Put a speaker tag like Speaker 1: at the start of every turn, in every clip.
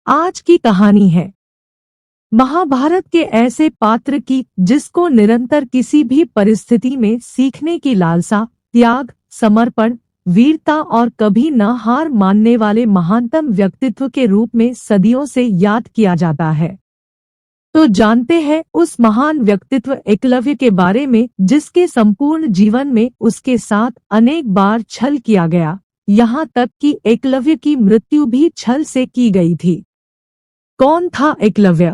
Speaker 1: आज की कहानी है महाभारत के ऐसे पात्र की जिसको निरंतर किसी भी परिस्थिति में सीखने की लालसा, त्याग, समर्पण, वीरता और कभी न हार मानने वाले महानतम व्यक्तित्व के रूप में सदियों से याद किया जाता है। तो जानते हैं उस महान व्यक्तित्व एकलव्य के बारे में जिसके संपूर्ण जीवन में उसके साथ अनेक बार छल किया गया, यहाँ तक कि एकलव्य की मृत्यु भी छल से की गई थी। कौन था एकलव्य?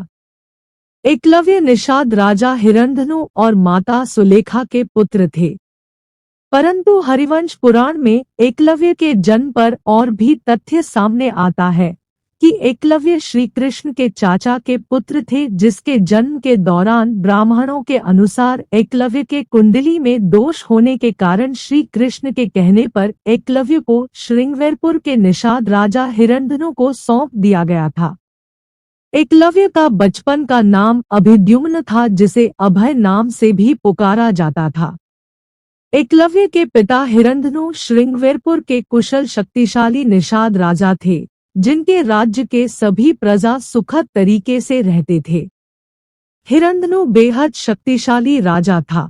Speaker 1: एकलव्य निषाद राजा हिरण्यधनु और माता सुलेखा के पुत्र थे। परंतु हरिवंश पुराण में एकलव्य के जन्म पर और भी तथ्य सामने आता है कि एकलव्य श्री कृष्ण के चाचा के पुत्र थे, जिसके जन्म के दौरान ब्राह्मणों के अनुसार एकलव्य के कुंडली में दोष होने के कारण श्री कृष्ण के कहने पर एकलव्य को श्रृंगवेरपुर के निषाद राजा हिरण्यधनु को सौंप दिया गया था। एकलव्य का बचपन का नाम अभिद्युम्न था, जिसे अभय नाम से भी पुकारा जाता था। एकलव्य के पिता हिरण्यधनु श्रृंगवेरपुर के कुशल शक्तिशाली निषाद राजा थे, जिनके राज्य के सभी प्रजा सुखद तरीके से रहते थे। हिरण्यधनु बेहद शक्तिशाली राजा था।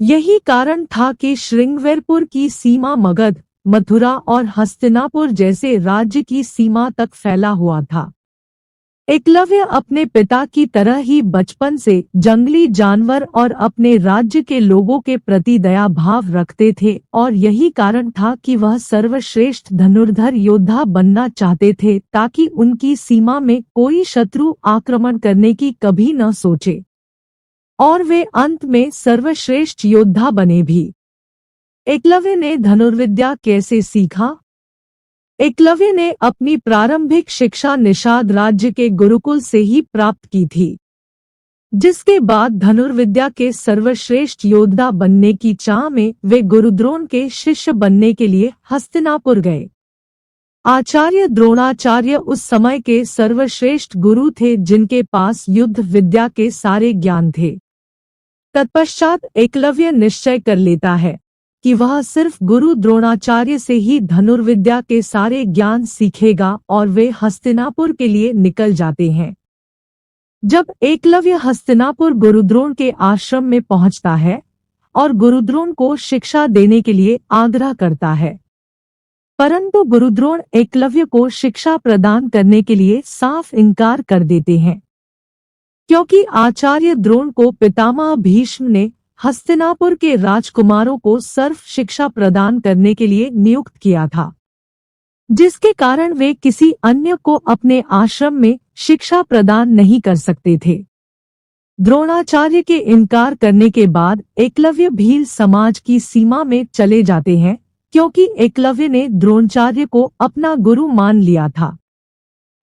Speaker 1: यही कारण था कि श्रृंगवेरपुर की सीमा मगध, मथुरा और हस्तिनापुर जैसे राज्य की सीमा तक फैला हुआ था। एकलव्य अपने पिता की तरह ही बचपन से जंगली जानवर और अपने राज्य के लोगों के प्रति दया भाव रखते थे, और यही कारण था कि वह सर्वश्रेष्ठ धनुर्धर योद्धा बनना चाहते थे, ताकि उनकी सीमा में कोई शत्रु आक्रमण करने की कभी न सोचे और वे अंत में सर्वश्रेष्ठ योद्धा बने भी। एकलव्य ने धनुर्विद्या कैसे सीखा? एकलव्य ने अपनी प्रारंभिक शिक्षा निषाद राज्य के गुरुकुल से ही प्राप्त की थी, जिसके बाद धनुर्विद्या के सर्वश्रेष्ठ योद्धा बनने की चाह में वे गुरुद्रोण के शिष्य बनने के लिए हस्तिनापुर गए। आचार्य द्रोणाचार्य उस समय के सर्वश्रेष्ठ गुरु थे, जिनके पास युद्ध विद्या के सारे ज्ञान थे। तत्पश्चात एकलव्य निश्चय कर लेता है कि वह सिर्फ गुरु द्रोणाचार्य से ही धनुर्विद्या के सारे ज्ञान सीखेगा, और वे हस्तिनापुर के लिए निकल जाते हैं। जब एकलव्य हस्तिनापुर गुरुद्रोण के आश्रम में पहुंचता है और गुरुद्रोण को शिक्षा देने के लिए आग्रह करता है, परंतु गुरुद्रोण एकलव्य को शिक्षा प्रदान करने के लिए साफ इनकार कर देते हैं, क्योंकि आचार्य द्रोण को पितामह भीष्म ने हस्तिनापुर के राजकुमारों को सर्व शिक्षा प्रदान करने के लिए नियुक्त किया था, जिसके कारण वे किसी अन्य को अपने आश्रम में शिक्षा प्रदान नहीं कर सकते थे। द्रोणाचार्य के इनकार करने के बाद एकलव्य भील समाज की सीमा में चले जाते हैं, क्योंकि एकलव्य ने द्रोणाचार्य को अपना गुरु मान लिया था।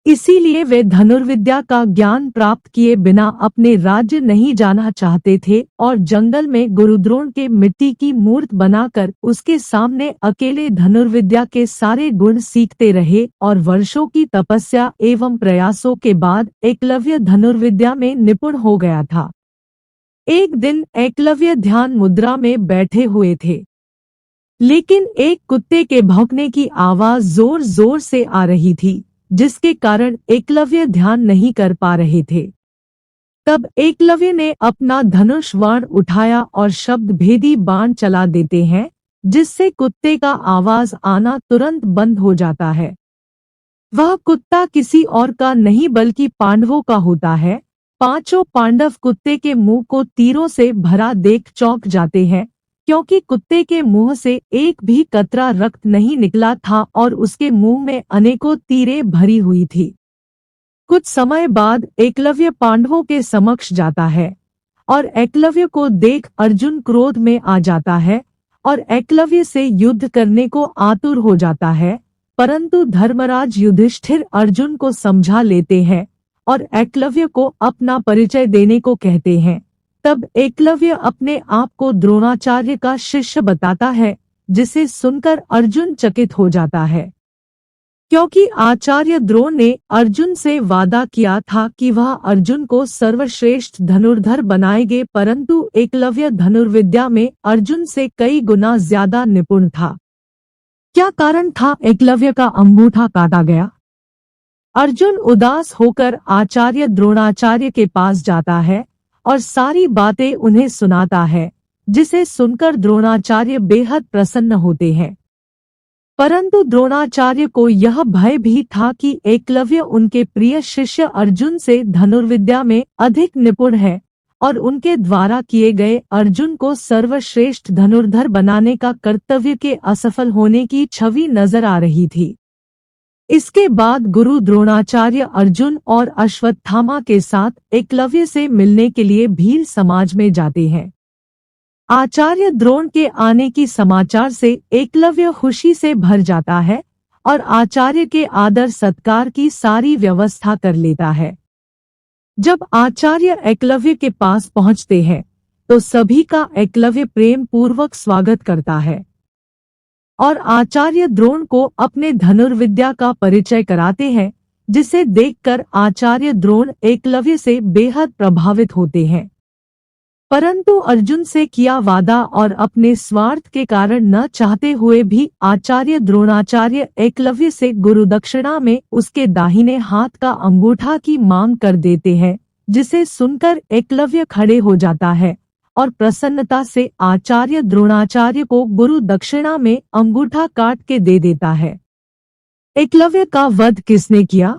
Speaker 1: इसीलिए वे धनुर्विद्या का ज्ञान प्राप्त किए बिना अपने राज्य नहीं जाना चाहते थे, और जंगल में गुरुद्रोण के मिट्टी की मूर्त बनाकर उसके सामने अकेले धनुर्विद्या के सारे गुण सीखते रहे, और वर्षों की तपस्या एवं प्रयासों के बाद एकलव्य धनुर्विद्या में निपुण हो गया था। एक दिन एकलव्य ध्यान मुद्रा में बैठे हुए थे, लेकिन एक कुत्ते के भौंकने की आवाज जोर जोर से आ रही थी, जिसके कारण एकलव्य ध्यान नहीं कर पा रहे थे। तब एकलव्य ने अपना धनुष बाण उठाया और शब्द भेदी बाण चला देते हैं, जिससे कुत्ते का आवाज आना तुरंत बंद हो जाता है। वह कुत्ता किसी और का नहीं बल्कि पांडवों का होता है। पांचों पांडव कुत्ते के मुंह को तीरों से भरा देख चौंक जाते हैं, क्योंकि कुत्ते के मुंह से एक भी कतरा रक्त नहीं निकला था और उसके मुंह में अनेकों तीरें भरी हुई थी। कुछ समय बाद एकलव्य पांडवों के समक्ष जाता है, और एकलव्य को देख अर्जुन क्रोध में आ जाता है और एकलव्य से युद्ध करने को आतुर हो जाता है, परंतु धर्मराज युधिष्ठिर अर्जुन को समझा लेते हैं और एकलव्य को अपना परिचय देने को कहते हैं। तब एकलव्य अपने आप को द्रोणाचार्य का शिष्य बताता है, जिसे सुनकर अर्जुन चकित हो जाता है, क्योंकि आचार्य द्रोण ने अर्जुन से वादा किया था कि वह अर्जुन को सर्वश्रेष्ठ धनुर्धर बनाएंगे, परंतु एकलव्य धनुर्विद्या में अर्जुन से कई गुना ज्यादा निपुण था। क्या कारण था एकलव्य का अंगूठा काटा गया? अर्जुन उदास होकर आचार्य द्रोणाचार्य के पास जाता है और सारी बातें उन्हें सुनाता है, जिसे सुनकर द्रोणाचार्य बेहद प्रसन्न होते हैं। परंतु द्रोणाचार्य को यह भय भी था कि एकलव्य उनके प्रिय शिष्य अर्जुन से धनुर्विद्या में अधिक निपुण है और उनके द्वारा किए गए अर्जुन को सर्वश्रेष्ठ धनुर्धर बनाने का कर्तव्य के असफल होने की छवि नजर आ रही थी। इसके बाद गुरु द्रोणाचार्य अर्जुन और अश्वत्थामा के साथ एकलव्य से मिलने के लिए भील समाज में जाते हैं। आचार्य द्रोण के आने की समाचार से एकलव्य खुशी से भर जाता है और आचार्य के आदर सत्कार की सारी व्यवस्था कर लेता है। जब आचार्य एकलव्य के पास पहुंचते हैं तो सभी का एकलव्य प्रेम पूर्वक स्वागत करता है और आचार्य द्रोण को अपने धनुर्विद्या का परिचय कराते हैं, जिसे देखकर आचार्य द्रोण एकलव्य से बेहद प्रभावित होते हैं। परंतु अर्जुन से किया वादा और अपने स्वार्थ के कारण न चाहते हुए भी आचार्य द्रोणाचार्य एकलव्य से गुरुदक्षिणा में उसके दाहिने हाथ का अंगूठा की मांग कर देते हैं, जिसे सुनकर एकलव्य खड़े हो जाता है और प्रसन्नता से आचार्य द्रोणाचार्य को गुरु दक्षिणा में अंगूठा काट के दे देता है। एकलव्य का वध किसने किया?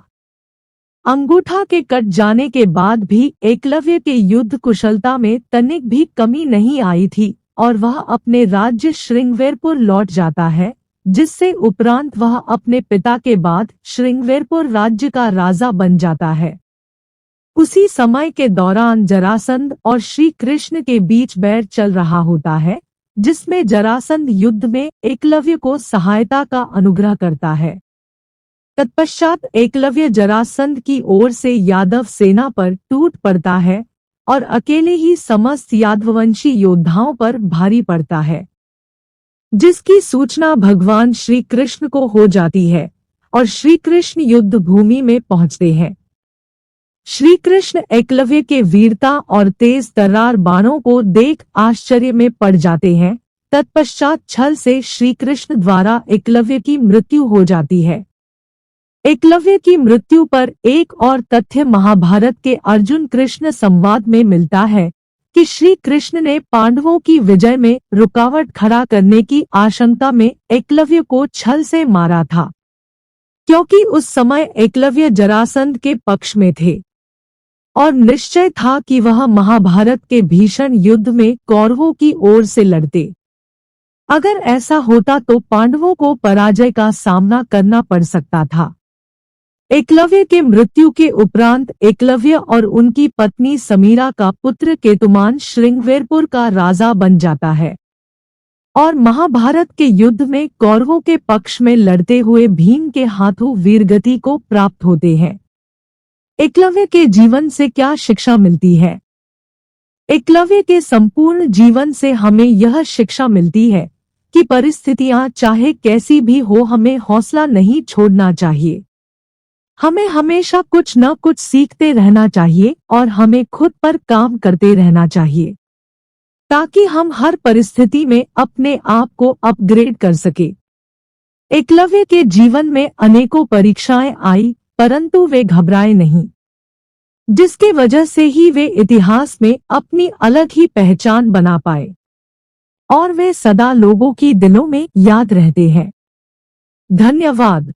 Speaker 1: अंगूठा के कट जाने के बाद भी एकलव्य के युद्ध कुशलता में तनिक भी कमी नहीं आई थी और वह अपने राज्य श्रृंगवेरपुर लौट जाता है, जिससे उपरांत वह अपने पिता के बाद श्रृंगवेरपुर राज्य का राजा बन जाता है। उसी समय के दौरान जरासंध और श्री कृष्ण के बीच बैर चल रहा होता है, जिसमें जरासंध युद्ध में एकलव्य को सहायता का अनुग्रह करता है। तत्पश्चात एकलव्य जरासंध की ओर से यादव सेना पर टूट पड़ता है और अकेले ही समस्त यादववंशी योद्धाओं पर भारी पड़ता है, जिसकी सूचना भगवान श्री कृष्ण को हो जाती है और श्री कृष्ण युद्ध भूमि में पहुंचते हैं। श्री कृष्ण एकलव्य के वीरता और तेज तर्रार बाणों को देख आश्चर्य में पड़ जाते हैं। तत्पश्चात छल से श्री कृष्ण द्वारा एकलव्य की मृत्यु हो जाती है। एकलव्य की मृत्यु पर एक और तथ्य महाभारत के अर्जुन कृष्ण संवाद में मिलता है कि श्री कृष्ण ने पांडवों की विजय में रुकावट खड़ा करने की आशंका में एकलव्य को छल से मारा था, क्योंकि उस समय एकलव्य जरासंध के पक्ष में थे और निश्चय था कि वह महाभारत के भीषण युद्ध में कौरवों की ओर से लड़ते। अगर ऐसा होता तो पांडवों को पराजय का सामना करना पड़ सकता था। एकलव्य के मृत्यु के उपरांत एकलव्य और उनकी पत्नी समीरा का पुत्र केतुमान श्रृंगवेरपुर का राजा बन जाता है और महाभारत के युद्ध में कौरवों के पक्ष में लड़ते हुए भीम के हाथों वीरगति को प्राप्त होते हैं। एकलव्य के जीवन से क्या शिक्षा मिलती है? एकलव्य के संपूर्ण जीवन से हमें यह शिक्षा मिलती है कि परिस्थितियां चाहे कैसी भी हो, हमें हौसला नहीं छोड़ना चाहिए। हमें हमेशा कुछ न कुछ सीखते रहना चाहिए और हमें खुद पर काम करते रहना चाहिए, ताकि हम हर परिस्थिति में अपने आप को अपग्रेड कर सके। एकलव्य के जीवन में अनेकों परीक्षाएं आई, परंतु वे घबराए नहीं, जिसकी वजह से ही वे इतिहास में अपनी अलग ही पहचान बना पाए और वे सदा लोगों की दिलों में याद रहते हैं। धन्यवाद।